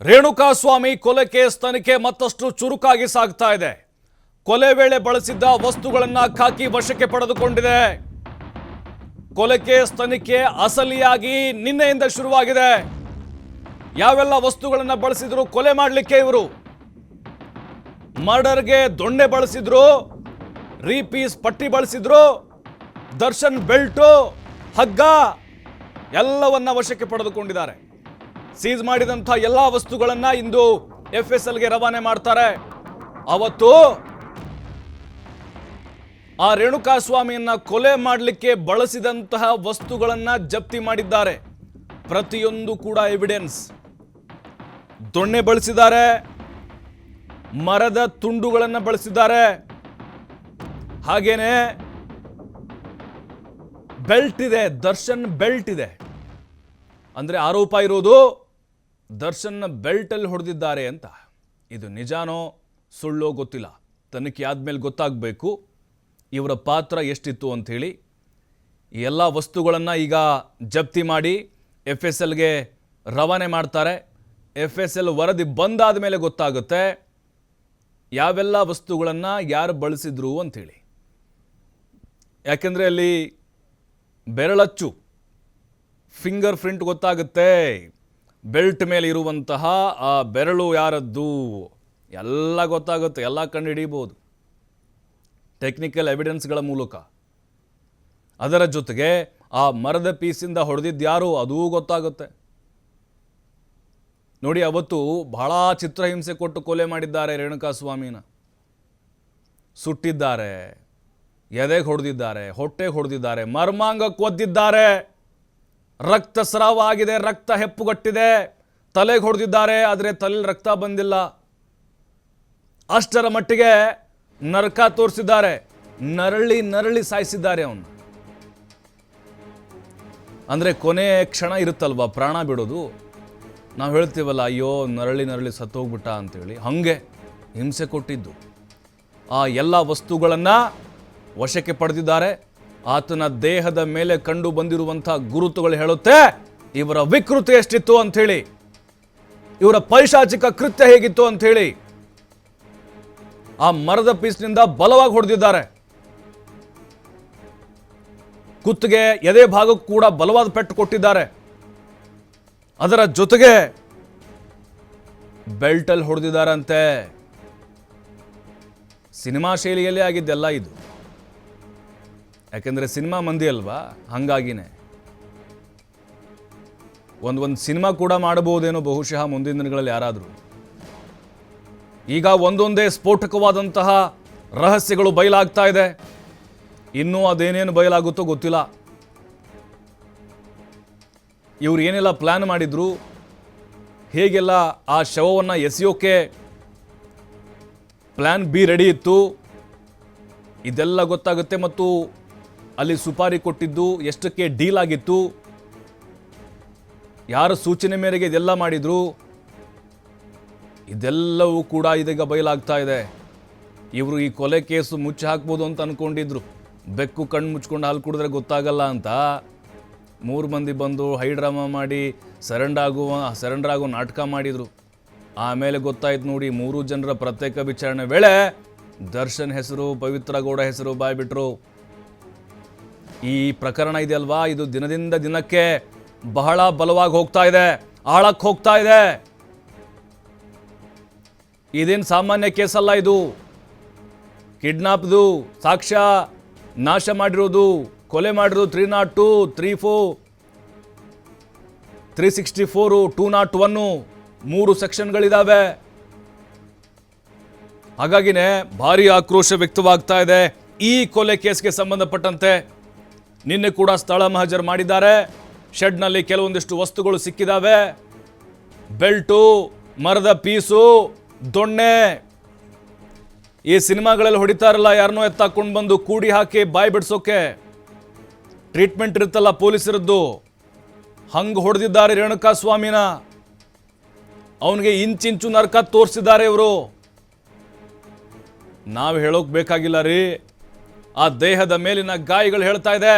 ರೇಣುಕಾಸ್ವಾಮಿ ಕೊಲೆ ಕೇಸ್ ತನಿಖೆ ಮತ್ತಷ್ಟು ಚುರುಕಾಗಿ ಸಾಗ್ತಾ ಇದೆ. ಕೊಲೆ ವೇಳೆ ಬಳಸಿದ್ದ ವಸ್ತುಗಳನ್ನು ಖಾಕಿ ವಶಕ್ಕೆ ಪಡೆದುಕೊಂಡಿದೆ. ಕೊಲೆ ಕೇಸ್ ತನಿಖೆ ಅಸಲಿಯಾಗಿ ನಿನ್ನೆಯಿಂದ ಶುರುವಾಗಿದೆ. ಯಾವೆಲ್ಲ ವಸ್ತುಗಳನ್ನು ಬಳಸಿದ್ರು ಕೊಲೆ ಮಾಡಲಿಕ್ಕೆ ಇವರು? ಮರ್ಡರ್ಗೆ ದೊಣ್ಣೆ ಬಳಸಿದ್ರು, ರೀಪೀಸ್ ಪಟ್ಟಿ ಬಳಸಿದ್ರು, ದರ್ಶನ್ ಬೆಲ್ಟು, ಹಗ್ಗ ಎಲ್ಲವನ್ನ ವಶಕ್ಕೆ ಪಡೆದುಕೊಂಡಿದ್ದಾರೆ. ಸೀಸ್ ಮಾಡಿದಂಥ ಎಲ್ಲ ವಸ್ತುಗಳನ್ನ ಇಂದು FSLಗೆ ರವಾನೆ ಮಾಡ್ತಾರೆ. ಅವತ್ತು ಆ ರೇಣುಕಾಸ್ವಾಮಿಯನ್ನ ಕೊಲೆ ಮಾಡಲಿಕ್ಕೆ ಬಳಸಿದಂತಹ ವಸ್ತುಗಳನ್ನ ಜಪ್ತಿ ಮಾಡಿದ್ದಾರೆ. ಪ್ರತಿಯೊಂದು ಕೂಡ ಎವಿಡೆನ್ಸ್. ದೊಣ್ಣೆ ಬಳಸಿದ್ದಾರೆ, ಮರದ ತುಂಡುಗಳನ್ನು ಬಳಸಿದ್ದಾರೆ, ಹಾಗೇನೆ ಬೆಲ್ಟ್ ಇದೆ, ದರ್ಶನ್ ಬೆಲ್ಟ್ ಇದೆ. ಅಂದ್ರೆ ಆರೋಪ ಇರೋದು ದರ್ಶನ್ ಬೆಲ್ಟ್ ಅಲ್ಲಿ ಹೊಡೆದಿದ್ದಾರೆ ಅಂತ. ಇದು ನಿಜಾನೋ ಸುಳ್ಳೋ ಗೊತ್ತಿಲ್ಲ. ತನಿಖೆ ಆದ್ಮೇಲೆ ಗೊತ್ತಾಗಬೇಕು ಇವರ ಪಾತ್ರ ಎಷ್ಟಿತ್ತು ಅಂತ ಹೇಳಿ. ಈ ಎಲ್ಲ ವಸ್ತುಗಳನ್ನು ಈಗ ಜಪ್ತಿ ಮಾಡಿ FSLಗೆ ರವಾನೆ ಮಾಡ್ತಾರೆ. FSL ವರದಿ ಬಂದಾದ ಮೇಲೆ ಗೊತ್ತಾಗುತ್ತೆ ಯಾವೆಲ್ಲ ವಸ್ತುಗಳನ್ನು ಯಾರು ಬಳಸಿದ್ರು ಅಂಥೇಳಿ. ಯಾಕೆಂದರೆ ಅಲ್ಲಿ ಬೆರಳಚ್ಚು, ಫಿಂಗರ್ ಪ್ರಿಂಟ್ ಗೊತ್ತಾಗುತ್ತೆ. ಬೆಲ್ಟ್ ಮೇಲೆ ಇರುವಂತಹ ಆ ಬೆರಳು ಯಾರದ್ದು ಎಲ್ಲ ಗೊತ್ತಾಗುತ್ತೆ, ಎಲ್ಲ ಕಂಡು ಹಿಡಿಯಬಹುದು ಟೆಕ್ನಿಕಲ್ ಎವಿಡೆನ್ಸ್ಗಳ ಮೂಲಕ. ಅದರ ಜೊತೆಗೆ ಆ ಮರದ ಪೀಸಿಂದ ಹೊಡೆದಿದ್ದು ಯಾರು ಅದೂ ಗೊತ್ತಾಗುತ್ತೆ. ನೋಡಿ, ಅವತ್ತು ಬಹಳ ಚಿತ್ರಹಿಂಸೆ ಕೊಟ್ಟು ಕೊಲೆ ಮಾಡಿದ್ದಾರೆ ರೇಣುಕಾಸ್ವಾಮಿನ. ಸುಟ್ಟಿದ್ದಾರೆ, ಎದೆಗೆ ಹೊಡೆದಿದ್ದಾರೆ, ಹೊಟ್ಟೆಗೆ ಹೊಡೆದಿದ್ದಾರೆ, ಮರ್ಮಾಂಗಕ್ಕೆ ಒದ್ದಿದ್ದಾರೆ, ರಕ್ತಸ್ರಾವ ಆಗಿದೆ, ರಕ್ತ ಹೆಪ್ಪುಗಟ್ಟಿದೆ, ತಲೆಗೆ ಹೊಡೆದಿದ್ದಾರೆ, ಆದರೆ ತಲೆಯಲ್ಲಿ ರಕ್ತ ಬಂದಿಲ್ಲ. ಅಷ್ಟರ ಮಟ್ಟಿಗೆ ನರಕ ತೋರಿಸಿದ್ದಾರೆ, ನರಳಿ ನರಳಿ ಸಾಯಿಸಿದ್ದಾರೆ ಅವನು. ಅಂದರೆ ಕೊನೆ ಕ್ಷಣ ಇರುತ್ತಲ್ವ ಪ್ರಾಣ ಬಿಡೋದು, ನಾವು ಹೇಳ್ತೀವಲ್ಲ ಅಯ್ಯೋ ನರಳಿ ನರಳಿ ಸತ್ತೋಗ್ಬಿಟ್ಟ ಅಂತೇಳಿ, ಹಾಗೆ ಹಿಂಸೆ ಕೊಟ್ಟಿದ್ದು. ಆ ಎಲ್ಲ ವಸ್ತುಗಳನ್ನು ವಶಕ್ಕೆ ಪಡೆದಿದ್ದಾರೆ. ಆತನ ದೇಹದ ಮೇಲೆ ಕಂಡು ಬಂದಿರುವಂಥ ಗುರುತುಗಳು ಹೇಳುತ್ತೆ ಇವರ ವಿಕೃತಿ ಎಷ್ಟಿತ್ತು ಅಂಥೇಳಿ, ಇವರ ಪೈಶಾಚಿಕ ಕೃತ್ಯ ಹೇಗಿತ್ತು ಅಂಥೇಳಿ. ಆ ಮರದ ಪೀಸ್ನಿಂದ ಬಲವಾಗಿ ಹೊಡೆದಿದ್ದಾರೆ. ಕುತ್ತಿಗೆ ಎದೆ ಭಾಗಕ್ಕೂ ಕೂಡ ಬಲವಾದ ಪೆಟ್ಟು ಕೊಟ್ಟಿದ್ದಾರೆ. ಅದರ ಜೊತೆಗೆ ಬೆಲ್ಟಲ್ಲಿ ಹೊಡೆದಿದ್ದಾರಂತೆ. ಸಿನಿಮಾ ಶೈಲಿಯಲ್ಲೇ ಆಗಿದ್ದೆಲ್ಲ ಇದು. ಯಾಕೆಂದರೆ ಸಿನಿಮಾ ಮಂದಿ ಅಲ್ವಾ, ಹಾಗಾಗಿನೇ ಒಂದು ಸಿನಿಮಾ ಕೂಡ ಮಾಡಬಹುದೇನೋ ಬಹುಶಃ ಮುಂದಿನ ದಿನಗಳಲ್ಲಿ ಯಾರಾದರೂ. ಈಗ ಒಂದೊಂದೇ ಸ್ಫೋಟಕವಾದಂತಹ ರಹಸ್ಯಗಳು ಬಯಲಾಗ್ತಾ ಇದೆ. ಇನ್ನೂ ಅದೇನೇನು ಬಯಲಾಗುತ್ತೋ ಗೊತ್ತಿಲ್ಲ. ಇವರು ಏನೆಲ್ಲ ಪ್ಲ್ಯಾನ್ ಮಾಡಿದ್ರು, ಹೇಗೆಲ್ಲ ಆ ಶವವನ್ನು ಎಸೆಯೋಕೆ ಪ್ಲ್ಯಾನ್ ಬಿ ರೆಡಿ ಇತ್ತು, ಇದೆಲ್ಲ ಗೊತ್ತಾಗುತ್ತೆ. ಮತ್ತು ಅಲ್ಲಿ ಸುಪಾರಿ ಕೊಟ್ಟಿದ್ದು ಎಷ್ಟಕ್ಕೆ ಡೀಲ್ ಆಗಿತ್ತು, ಯಾರ ಸೂಚನೆ ಮೇರೆಗೆ ಇದೆಲ್ಲ ಮಾಡಿದ್ರು, ಇದೆಲ್ಲವೂ ಕೂಡ ಇದೀಗ ಬಯಲಾಗ್ತಾ ಇದೆ. ಇವರು ಈ ಕೊಲೆ ಕೇಸು ಮುಚ್ಚಿ ಹಾಕ್ಬೋದು ಅಂತ ಅಂದ್ಕೊಂಡಿದ್ರು. ಬೆಕ್ಕು ಕಣ್ಣು ಮುಚ್ಕೊಂಡು ಹಾಲು ಕುಡಿದ್ರೆ ಗೊತ್ತಾಗಲ್ಲ ಅಂತ 3 ಮಂದಿ ಬಂದು ಹೈಡ್ರಾಮಾ ಮಾಡಿ ಸರೆಂಡರ್ ಆಗೋ ನಾಟಕ ಮಾಡಿದರು. ಆಮೇಲೆ ಗೊತ್ತಾಯ್ತು ನೋಡಿ, 3 ಜನರ ಪ್ರತ್ಯೇಕ ವಿಚಾರಣೆ ವೇಳೆ ದರ್ಶನ್ ಹೆಸರು, ಪವಿತ್ರ ಗೌಡ ಹೆಸರು ಬಾಯ್ಬಿಟ್ರು. ಈ ಪ್ರಕರಣ ಇದೆಯಲ್ವಾ, ಇದು ದಿನದಿಂದ ದಿನಕ್ಕೆ ಬಹಳ ಬಲವಾಗಿ ಹೋಗ್ತಾ ಇದೆ, ಆಳಕ್ಕೆ ಹೋಗ್ತಾ ಇದೆ. ಇದೇನು ಸಾಮಾನ್ಯ ಕೇಸಲ್ಲ. ಇದು ಕಿಡ್ನಾಪ್ದು, ಸಾಕ್ಷ್ಯ ನಾಶ ಮಾಡಿರೋದು, ಕೊಲೆ ಮಾಡಿರೋದು 302, 34, 364, 201 3 ಸೆಕ್ಷನ್ಗಳಿದ್ದಾವೆ. ಹಾಗಾಗಿನೇ ಭಾರಿ ಆಕ್ರೋಶ ವ್ಯಕ್ತವಾಗ್ತಾ ಇದೆ ಈ ಕೊಲೆ ಕೇಸ್ಗೆ ಸಂಬಂಧಪಟ್ಟಂತೆ. ನಿನ್ನೆ ಕೂಡ ಸ್ಥಳ ಮಹಜರ್ ಮಾಡಿದ್ದಾರೆ. ಶೆಡ್ನಲ್ಲಿ ಕೆಲವೊಂದಿಷ್ಟು ವಸ್ತುಗಳು ಸಿಕ್ಕಿದ್ದಾವೆ. ಬೆಲ್ಟು, ಮರದ ಪೀಸು, ದೊಣ್ಣೆ. ಈ ಸಿನಿಮಾಗಳಲ್ಲಿ ಹೊಡಿತಾರಲ್ಲ, ಯಾರನ್ನೋ ಎತ್ತಾಕೊಂಡು ಬಂದು ಕೂಡಿ ಹಾಕಿ ಬಾಯಿ ಬಿಡಿಸೋಕೆ ಟ್ರೀಟ್ಮೆಂಟ್ ಇರುತ್ತಲ್ಲ ಪೊಲೀಸರದ್ದು, ಹಂಗೆ ಹೊಡೆದಿದ್ದಾರೆ ರೇಣುಕಾಸ್ವಾಮಿನ. ಅವನಿಗೆ ಇಂಚಿಂಚು ನರಕ ತೋರಿಸಿದ್ದಾರೆ ಇವರು. ನಾವು ಹೇಳೋಕೆ ಬೇಕಾಗಿಲ್ಲ ರೀ, ಆ ದೇಹದ ಮೇಲಿನ ಗಾಯಗಳು ಹೇಳ್ತಾ ಇದೆ.